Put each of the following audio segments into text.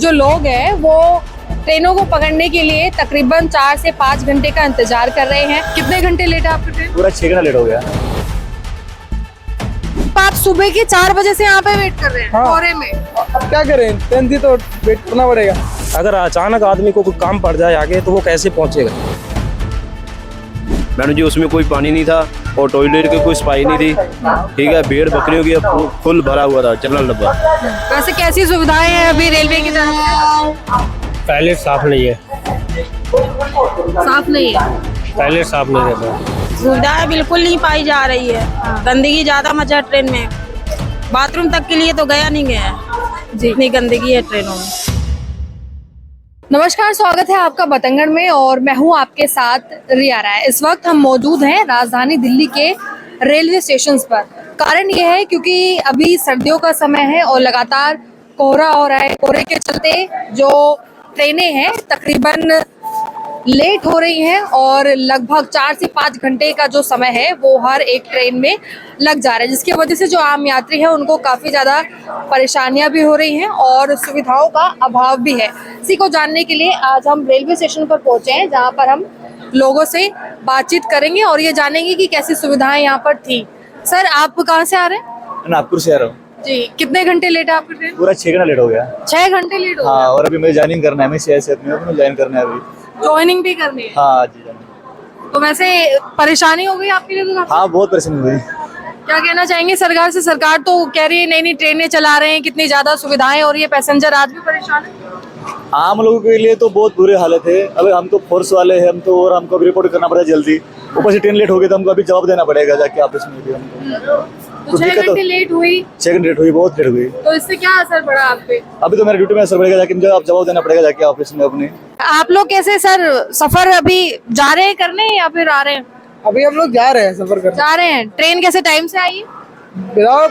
जो लोग हैं वो ट्रेनों को पकड़ने के लिए तकरीबन 4 से 5 घंटे का इंतजार कर रहे हैं। कितने घंटे लेट है आपकी ट्रेन? पूरा 6 घंटा लेट हो गया। आप सुबह के 4 बजे से यहाँ पे वेट कर रहे हैं कोहरे में। अब क्या करें, ट्रेन थी तो वेट करना पड़ेगा। अगर अचानक आदमी को कोई काम पड़ जाए आगे तो वो कैसे पहुंचेगा? मैडम जी उसमें कोई पानी नहीं था और टॉयलेट की कोई सफाई नहीं थी। ठीक है, भेड़ बकरियों की फुल भरा हुआ था जनरल डब्बा। वैसे कैसी सुविधाएं हैं अभी रेलवे की तरफ? टॉयलेट साफ नहीं है, साफ नहीं है। टॉयलेट साफ नहीं रहता। सुविधाएं बिल्कुल नहीं पाई जा रही है। गंदगी ज्यादा मचा है ट्रेन में, बाथरूम तक के लिए तो गया नहीं गया है जी, इतनी गंदगी है ट्रेनों में। नमस्कार, स्वागत है आपका बतंगड़ में और मैं हूं आपके साथ रिया राय। इस वक्त हम मौजूद हैं राजधानी दिल्ली के रेलवे स्टेशन पर। कारण यह है क्योंकि अभी सर्दियों का समय है और लगातार कोहरा हो रहा है। कोहरे के चलते जो ट्रेनें हैं तकरीबन लेट हो रही हैं और लगभग 4 से 5 घंटे का जो समय है वो हर एक ट्रेन में लग जा रहा है, जिसकी वजह से जो आम यात्री है उनको काफ़ी ज़्यादा परेशानियां भी हो रही हैं और सुविधाओं का अभाव भी है। इसी को जानने के लिए आज हम रेलवे स्टेशन पर पहुंचे हैं, जहां पर हम लोगों से बातचीत करेंगे और ये जानेंगे कि कैसी सुविधाएं यहाँ पर थी। सर, आप कहाँ से आ रहे हैं? नागपुर से आ रहा हूँ जी। कितने घंटे लेट है आपकी ट्रेन? पूरा 6 घंटा लेट हो गया। 6 घंटे लेट हो हाँ, और अभी मुझे ज्वाइनिंग करना है। मैं CICF में हूँ, मैं ज्वाइन करना है अभी। ज्वाइनिंग भी करनी है? हाँ जी, ज्वाइनिंग। तो वैसे परेशानी हो गई आपके लिए? तो हाँ, बहुत परेशानी हुई। क्या कहना चाहेंगे सरकार से? सरकार तो कह रही है नई नई ट्रेनें चला रहे हैं, कितनी ज्यादा सुविधाएं और ये पैसेंजर आज भी परेशान है। आम लोगों के लिए तो बहुत बुरे हालत है। अभी हम तो फोर्स वाले हैं, हम तो और हमको अभी रिपोर्ट करना पड़ेगा जल्दी। ऊपर से ट्रेन लेट हो गई तो हमको अभी जवाब देना पड़ेगा जाके ऑफिस में भी हमको। तो 6 घंटे लेट हुई? 6 घंटे लेट हुई, बहुत लेट हुई। तो इससे क्या असर पड़ा आप पे? अभी तो मेरा ड्यूटी में असर पड़ेगा, जाके मुझे अब जवाब देना पड़ेगा जाके ऑफिस में अपने। आप लोग कैसे सर सफर अभी जा रहे हैं करने या फिर आ रहे हैं? अभी हम लोग जा रहे हैं सफर करने। जा रहे हैं। ट्रेन कैसे टाइम से आई है?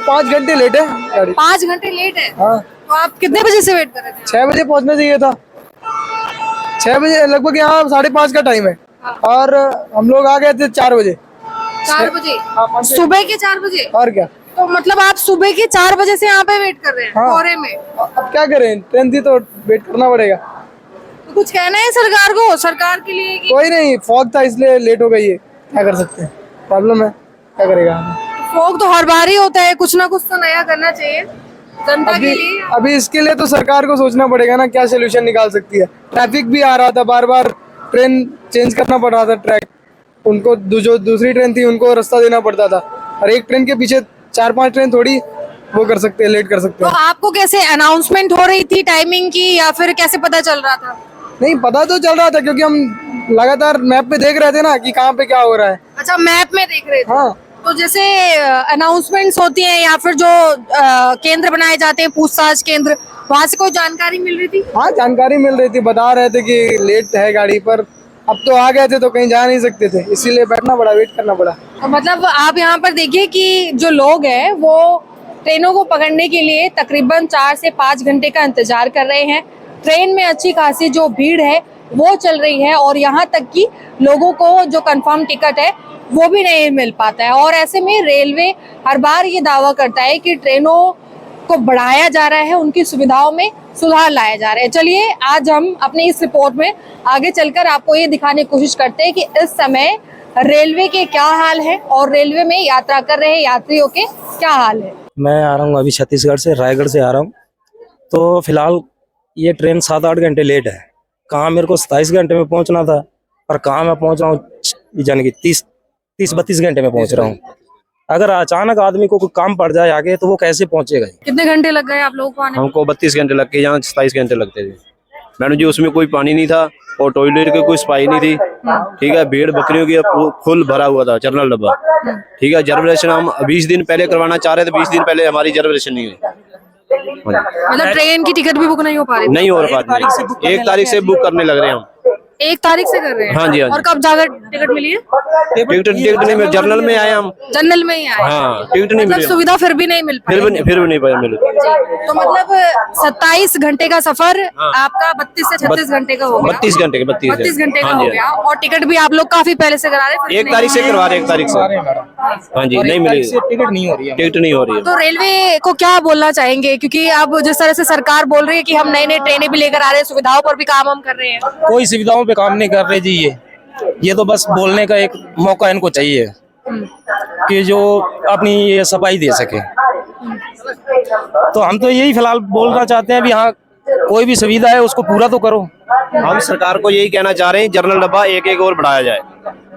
5 घंटे लेट है गाड़ी। 5 घंटे लेट है? हाँ, तो आप कितने बजे से वेट कर रहे थे? 6 बजे पहुंचना चाहिए था। 6 बजे लगभग, यहाँ 5:30 का टाइम है और हम लोग आ गए थे 4 बजे। 4 बजे? हाँ, सुबह के 4 बजे? और क्या। तो मतलब आप सुबह के 4 बजे से यहाँ पे वेट कर रहे हैं कोहरे में? अब क्या करें, ट्रेन थी तो वेट करना पड़ेगा। तो कुछ कहना है सरकार को, सरकार के लिए कि कोई नहीं, फॉग था इसलिए लेट हो गई है। क्या कर सकते हैं, प्रॉब्लम है, क्या करेगा। फॉग तो हर बार ही होता है, कुछ ना कुछ तो नया करना चाहिए जनता के लिए। अभी इसके लिए तो सरकार को सोचना पड़ेगा ना, क्या सोल्यूशन निकाल सकती है। ट्रैफिक भी आ रहा था, बार बार ट्रेन चेंज करना पड़ रहा था ट्रैक। उनको जो दूसरी ट्रेन थी उनको रास्ता देना पड़ता था और एक ट्रेन के पीछे 4-5 ट्रेन थोड़ी वो कर सकते हैं, लेट कर सकते तो हैं। आपको कैसे अनाउंसमेंट हो रही थी टाइमिंग की या फिर कैसे पता चल रहा था? नहीं, पता तो चल रहा था क्योंकि हम लगातार मैप पे देख रहे थे ना कि कहाँ पे क्या हो रहा है। अच्छा, मैप में देख रहे थे। हाँ, तो जैसे अनाउंसमेंट्स होती हैं या फिर जो केंद्र बनाए जाते हैं, पूछताछ केंद्र, वहाँ से कोई जानकारी मिल रही थी? हाँ, जानकारी मिल रही थी, बता रहे थे कि लेट है गाड़ी पर। अब तो आ गए थे तो कहीं जा नहीं सकते थे, इसीलिए बैठना पड़ा, वेट करना पड़ा। तो मतलब आप यहाँ पर देखिए कि जो लोग हैं वो ट्रेनों को पकड़ने के लिए तकरीबन 4 से 5 घंटे का इंतजार कर रहे हैं। ट्रेन में अच्छी खासी जो भीड़ है वो चल रही है और यहाँ तक कि लोगों को जो कंफर्म टिकट है वो भी नहीं मिल पाता है। और ऐसे में रेलवे हर बार ये दावा करता है कि ट्रेनों को बढ़ाया जा रहा है, उनकी सुविधाओं में सुधार लाया जा रहा है। चलिए आज हम अपनी इस रिपोर्ट में आगे चलकर आपको ये दिखाने की कोशिश करते हैं कि इस समय रेलवे के क्या हाल है और रेलवे में यात्रा कर रहे यात्रियों के क्या हाल है। मैं आ रहा हूँ अभी छत्तीसगढ़ से, रायगढ़ से आ रहा हूँ। तो फिलहाल ये ट्रेन 7-8 घंटे लेट है। कहाँ मेरे को 27 घंटे में पहुंचना था और कहाँ मैं पहुंच रहा हूँ यानी कि 30-32 घंटे में पहुंच रहा हूँ। अगर अचानक आदमी को कोई काम पड़ जाए आगे तो वो कैसे पहुंचेगा? कितने घंटे लग गए आप लोगों को आने में? हमको 32 घंटे लग के, यहाँ 27 घंटे लगते थे। मैडम जी उसमें कोई पानी नहीं था और टॉयलेट की कोई सफाई नहीं थी। ठीक है, भेड़ बकरियों की फुल भरा हुआ था जनरल डब्बा। ठीक है, रिजर्वेशन हम 20 दिन पहले करवाना चाह रहे थे, 20 दिन पहले हमारी रिजर्वेशन नहीं हुई। मतलब ट्रेन की टिकट भी बुक नहीं हो पा रही? नहीं हो पाती, 1 तारीख से बुक करने लग रहे हैं हम। 1 तारीख से कर रहे हैं? हाँ जी, हाँ जी। और कब जाकर टिकट मिली है? टिकट नहीं मिले, जर्नल में आए हम। जनरल में ही आए? हाँ, टिकट नहीं मतलब मिले। सुविधा फिर भी नहीं मिल पाई? फिर भी नहीं पाया मिले। तो मतलब 27 घंटे का सफर आपका 32 से 36 घंटे का हो गया? 32 घंटे के 32 घंटे का हाँ हो जी, गया। और टिकट भी आप लोग काफी पहले से करा रहे हैं? 1 तारीख से करवा रहे, 1 तारीख से। हाँ जी, नहीं मिली, टिकट नहीं हो रही है। टिकट नहीं हो रही है। तो रेलवे को क्या बोलना चाहेंगे, क्योंकि अब जिस तरह से सरकार बोल रही है कि हम नई नई ट्रेनें भी लेकर आ रहे हैं, सुविधाओं पर भी काम हम कर रहे हैं? कोई सुविधाओं पे काम नहीं कर रहे जी। ये तो बस बोलने का एक मौका इनको चाहिए कि जो अपनी ये सफाई दे सके। तो हम तो यही फिलहाल बोलना चाहते हैं भी हाँ, कोई भी सुविधा है उसको पूरा तो करो। हम सरकार को यही कहना चाह रहे हैं, जनरल डब्बा एक और बढ़ाया जाए,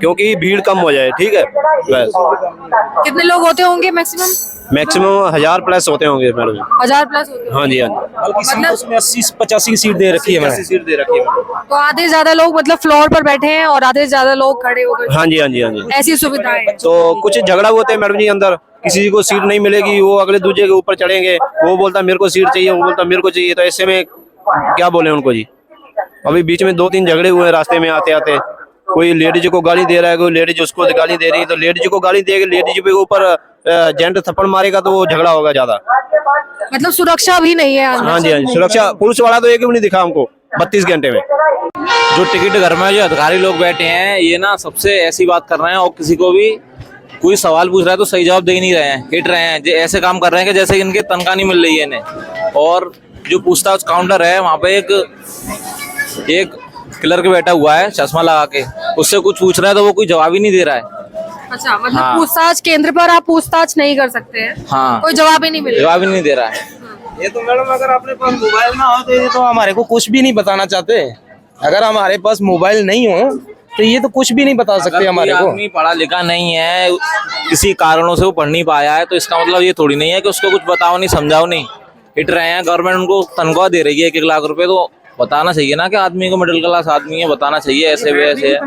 क्योंकि भीड़ कम हो जाए। ठीक है, बस। कितने लोग होते होंगे मैक्सिमम? मैक्सिमम 1000 प्लस होते होंगे मैडम। 1000 प्लस होते हाँ जी, हाँ जी। मतलब उसमें 80-85 सीट दे रखी है मैंने। सीट दे रखी है। तो आधे से ज्यादा लोग मतलब फ्लोर पर बैठे हैं और आधे से ज्यादा लोग खड़े हो गए, हाँ जी, हाँ जी, हाँ जी। ऐसी सुविधाएं हैं। तो कुछ झगड़ा होते हैं मैडम जी अंदर, किसी को सीट नहीं मिलेगी, वो अगले दूसरे के ऊपर चढ़ेंगे, वो बोलता मेरे को सीट चाहिए, वो बोलता मेरे को चाहिए। तो ऐसे में क्या बोले उनको जी। अभी बीच में 2-3 झगड़े हुए रास्ते में आते आते। कोई लेडीज को गाली दे रहा है, कोई लेडीज उसको गाली दे रही है। तो लेडीज को गाली देगी, लेडीज के ऊपर जेंट थप्पड़ मारेगा तो वो झगड़ा होगा ज्यादा। मतलब सुरक्षा भी नहीं है अंदर। हाँ जी, हाँ जी। सुरक्षा पुलिस वाला तो एक भी नहीं दिखा हमको 32 घंटे में। जो टिकट घर में जो अधिकारी लोग बैठे हैं, ये ना सबसे ऐसी बात कर रहे हैं, और किसी को भी कोई सवाल पूछ रहा है तो सही जवाब दे ही नहीं रहे हैं, हिट रहे हैं। ऐसे काम कर रहे हैं कि जैसे इनके तनख्वाह नहीं मिल रही है इन्हें। और जो पूछताछ काउंटर है वहाँ पे एक क्लर्क बैठा हुआ है चश्मा लगा के, उससे कुछ पूछ रहा है तो वो कोई जवाब ही नहीं दे रहा है। अच्छा, मतलब हाँ। पूछताछ केंद्र पर आप पूछताछ नहीं कर सकते हैं? हाँ, कोई जवाब ही नहीं मिलेगा? जवाब ही नहीं दे रहा है। ये तो मैडम अगर अपने पास मोबाइल ना हो तो ये तो हमारे को कुछ भी नहीं बताना चाहते। अगर हमारे पास मोबाइल नहीं हो तो ये तो कुछ भी नहीं बता सकते हमारे को। आदमी पढ़ा लिखा नहीं है, किसी कारणों से वो पढ़ नहीं पाया है, तो इसका मतलब ये थोड़ी नहीं है कि उसको कुछ बताओ नहीं, समझाओ नहीं। हिट रहे हैं, गवर्नमेंट उनको तनख्वाह दे रही है 1-1 लाख रुपए, तो बताना चाहिए ना कि आदमी को, मिडिल क्लास आदमी है, बताना चाहिए ऐसे वैसे है।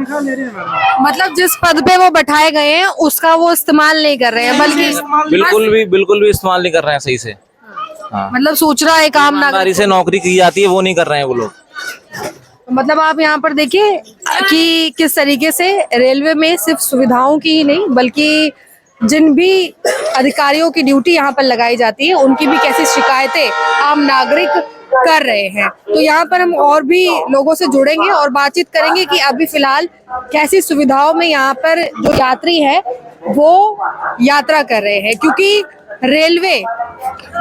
मतलब जिस पद पे वो बैठाए गए हैं उसका वो इस्तेमाल नहीं कर रहे हैं, बल्कि बिल्कुल भी इस्तेमाल नहीं कर रहे हैं सही से। हाँ, मतलब सूचना एक आम नागरिक, ईमानदारी से नौकरी की जाती है वो नहीं कर रहे हैं वो लोग। मतलब आप यहाँ पर देखिए कि किस तरीके से रेलवे में सिर्फ सुविधाओं की ही नहीं बल्कि जिन भी अधिकारियों की ड्यूटी यहाँ पर लगाई जाती है उनकी भी कैसी शिकायतें आम नागरिक कर रहे हैं। तो यहाँ पर हम और भी लोगों से जुड़ेंगे और बातचीत करेंगे कि अभी फिलहाल कैसी सुविधाओं में यहाँ पर जो यात्री है वो यात्रा कर रहे हैं, क्योंकि रेलवे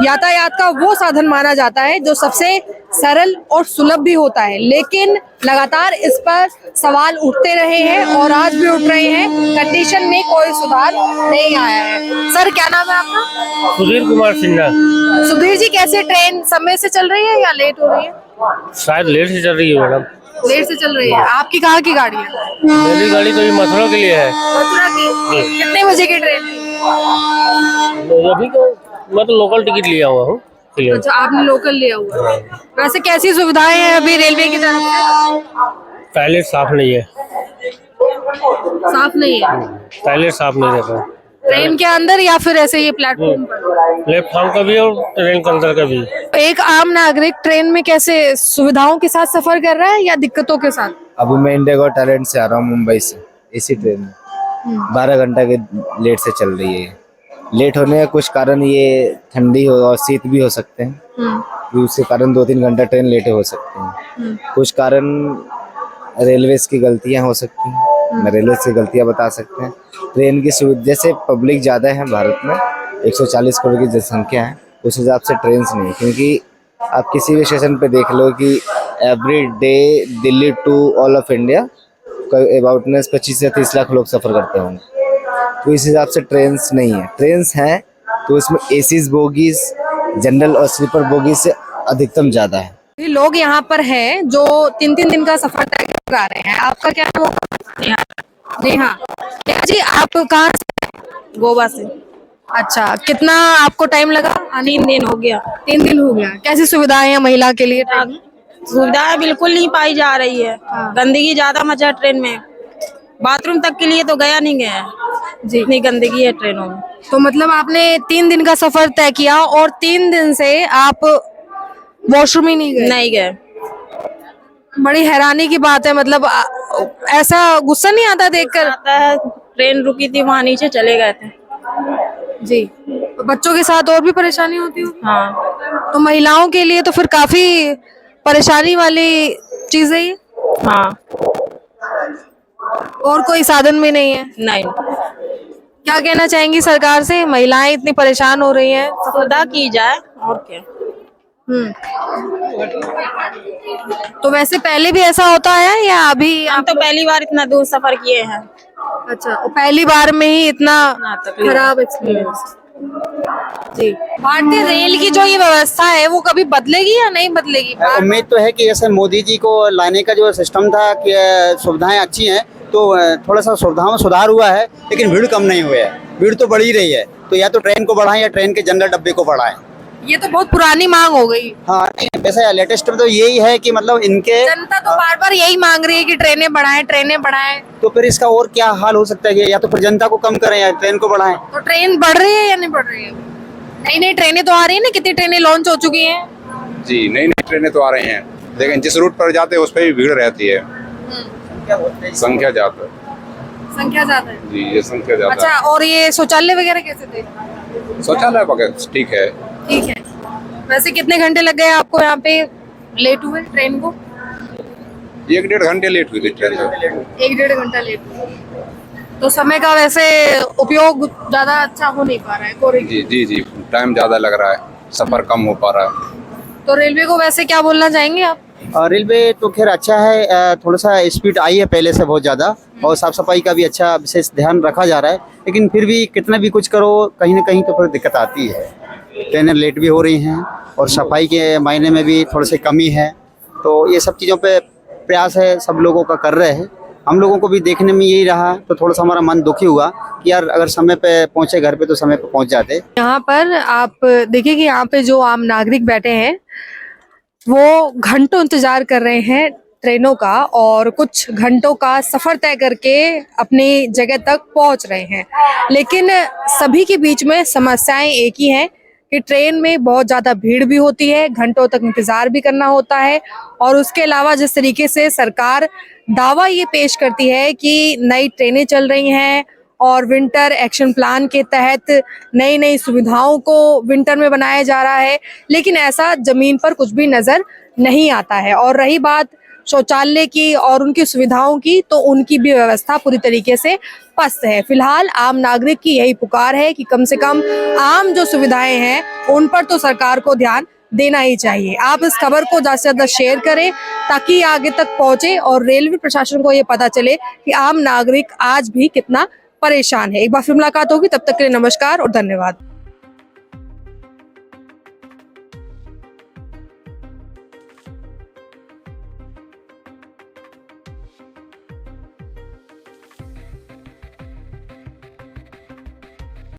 यातायात का वो साधन माना जाता है जो सबसे सरल और सुलभ भी होता है, लेकिन लगातार इस पर सवाल उठते रहे हैं और आज भी उठ रहे हैं। कंडीशन में कोई सुधार नहीं आया है। सर, क्या नाम है आपका? सुधीर कुमार सिन्हा। सुधीर जी, कैसे ट्रेन समय से चल रही है या लेट हो रही है? शायद लेट से चल रही है मैडम। लेट से चल रही है। आपकी कहाँ की गाड़ी है? मेरी गाड़ी तो ये मथुरा के लिए है। मथुरा की। कितने बजे की ट्रेन थी? अभी तो मैं तो लोकल टिकट लिया हुआ हूँ। अच्छा, आपने लोकल लिया हुआ है। वैसे कैसी सुविधाएं हैं अभी रेलवे की तरफ से? टॉयलेट साफ नहीं है। साफ नहीं है? टॉयलेट साफ नहीं रहता। ट्रेन के अंदर या फिर ऐसे ही प्लेटफॉर्म पर? प्लेटफॉर्म का भी और ट्रेन के अंदर का भी। एक आम नागरिक ट्रेन में कैसे सुविधाओं के साथ सफर कर रहा है या दिक्कतों के साथ? अभी मैं इंडिगो टैलेंट से आ रहा हूँ मुंबई से, इसी ट्रेन में 12 घंटा के लेट से चल रही है। लेट होने का कुछ कारण ये ठंडी हो और शीत भी हो सकते हैं, उसके कारण 2-3 घंटा ट्रेन लेट हो सकते हैं। कुछ कारण रेलवेज की गलतियां हो सकती हैं, मैं रेलवे की गलतियां बता सकते हैं। ट्रेन की सुविधा, जैसे पब्लिक ज़्यादा है भारत में, 140 करोड़ की जनसंख्या है, उस हिसाब से ट्रेन नहीं है। क्योंकि आप किसी भी स्टेशन पे देख लो कि every day Delhi to all of India about 25 से 30 लाख लोग सफ़र करते होंगे। तो इस हिसाब से ट्रेन्स नहीं है। ट्रेन्स हैं तो उसमें एसीज बोगीज, जनरल और स्लीपर बोगीज से अधिकतम ज़्यादा है। लोग यहाँ पर हैं जो 3-3 दिन का सफर तय करा रहे हैं। आपका क्या नाम होगा? नेहा। नेहा जी, आप कहाँ से? गोवा से। अच्छा, कितना आपको टाइम लगा? 3 दिन हो गया। 3 दिन हो गया। कैसी सुविधाएं हैं महिला के लिए? सुविधाएं बिल्कुल नहीं पाई जा रही है। गंदगी ज्यादा मचा ट्रेन में, बाथरूम तक के लिए तो गया नहीं गया जी, इतनी गंदगी है ट्रेनों में। तो मतलब आपने 3 दिन का सफर तय किया और 3 दिन से आप वॉशरूम ही नहीं गए? नहीं गए। बड़ी हैरानी की बात है, मतलब ऐसा गुस्सा नहीं आता देखकर? आता है, ट्रेन रुकी थी वहाँ नीचे चले गए थे। जी, बच्चों के साथ और भी परेशानी होती हो? हाँ तो महिलाओं के लिए तो फिर काफी परेशानी वाली चीज है ये। हाँ और कोई साधन भी नहीं है? नहीं, क्या कहना चाहेंगी सरकार से, महिलाएं इतनी परेशान हो रही हैं? सुविधा की जाए और क्या। तो वैसे पहले भी ऐसा होता है या अभी हम तो पहली बार इतना दूर सफर किए हैं। अच्छा, और पहली बार में ही इतना तकलीफ। खराब एक्सपीरियंस? जी, भारतीय रेल की जो ये व्यवस्था है वो कभी बदलेगी या नहीं बदलेगी? उम्मीद तो है कि जैसे मोदी जी को लाने का जो सिस्टम था कि सुविधाएं अच्छी हैं, तो थोड़ा सा सुविधाओं में सुधार हुआ है, लेकिन भीड़ कम नहीं हुई है। भीड़ तो बढ़ ही रही है, तो या तो ट्रेन को बढ़ाएं या ट्रेन के जनरल डब्बे को बढ़ाएं। ये तो बहुत पुरानी मांग हो गई। हाँ, वैसे लेटेस्ट में तो यही है कि मतलब इनके जनता तो बार बार यही मांग रही है कि ट्रेनें बढ़ाएं, ट्रेनें बढ़ाएं। तो फिर इसका और क्या हाल हो सकता है कि या तो फिर जनता को कम करें या ट्रेन को बढ़ाएं। तो ट्रेन बढ़ रही है या नहीं बढ़ रही है? नई नई ट्रेनें तो आ रही है ना, कितनी ट्रेनें लॉन्च हो चुकी हैं? जी, नई नई ट्रेनें तो आ रही हैं, लेकिन जिस रूट पर जाते हैं उस पर भी भीड़ रहती है। संख्या ज्यादा है। संख्या ज्यादा है? जी, ये संख्या ज्यादा अच्छा, और ये शौचालय वगैरह कैसे थे? है। शौचालय वगैरह ठीक है। ठीक है। वैसे कितने घंटे लग गए आपको यहाँ पे लेट हुए ट्रेन को? 1-1.5 घंटे लेट हुई थी ट्रेन में। 1-1.5 घंटा लेट हुआ। तो समय का वैसे उपयोग ज्यादा अच्छा हो नहीं पा रहा है कोरे की। जी जी जी, टाइम ज्यादा लग रहा है, सफर कम हो पा रहा है। तो रेलवे को वैसे क्या बोलना चाहेंगे आप? रेलवे तो खैर अच्छा है, थोड़ा सा स्पीड आई है पहले से बहुत ज़्यादा, और साफ सफाई का भी अच्छा विशेष ध्यान रखा जा रहा है, लेकिन फिर भी कितना भी कुछ करो कहीं ना कहीं तो फिर दिक्कत आती है। ट्रेनें लेट भी हो रही हैं और सफाई के मायने में भी थोड़ी सी कमी है, तो ये सब चीज़ों पे प्रयास है सब लोगों का कर रहे हैं। हम लोगों को भी देखने में यही रहा, तो थोड़ा सा हमारा मन दुखी हुआ कि यार अगर समय पे पहुँचे घर पे तो समय पे पहुँच जाते। यहाँ पर आप देखिए कि यहाँ पे जो आम नागरिक बैठे हैं वो घंटों इंतजार कर रहे हैं ट्रेनों का, और कुछ घंटों का सफर तय करके अपनी जगह तक पहुंच रहे हैं। लेकिन सभी के बीच में समस्याएं एक ही हैं कि ट्रेन में बहुत ज़्यादा भीड़ भी होती है, घंटों तक इंतज़ार भी करना होता है, और उसके अलावा जिस तरीके से सरकार दावा ये पेश करती है कि नई ट्रेनें चल रही हैं और विंटर एक्शन प्लान के तहत नई नई सुविधाओं को विंटर में बनाया जा रहा है, लेकिन ऐसा ज़मीन पर कुछ भी नज़र नहीं आता है। और रही बात शौचालय की और उनकी सुविधाओं की, तो उनकी भी व्यवस्था पूरी तरीके से पस्त है। फिलहाल आम नागरिक की यही पुकार है कि कम से कम आम जो सुविधाएं हैं उन पर तो सरकार को ध्यान देना ही चाहिए। आप इस खबर को ज़्यादा से ज़्यादा शेयर करें ताकि आगे तक पहुंचे और रेलवे प्रशासन को ये पता चले कि आम नागरिक आज भी कितना परेशान है। एक बार फिर मुलाकात होगी, तब तक के लिए नमस्कार और धन्यवाद।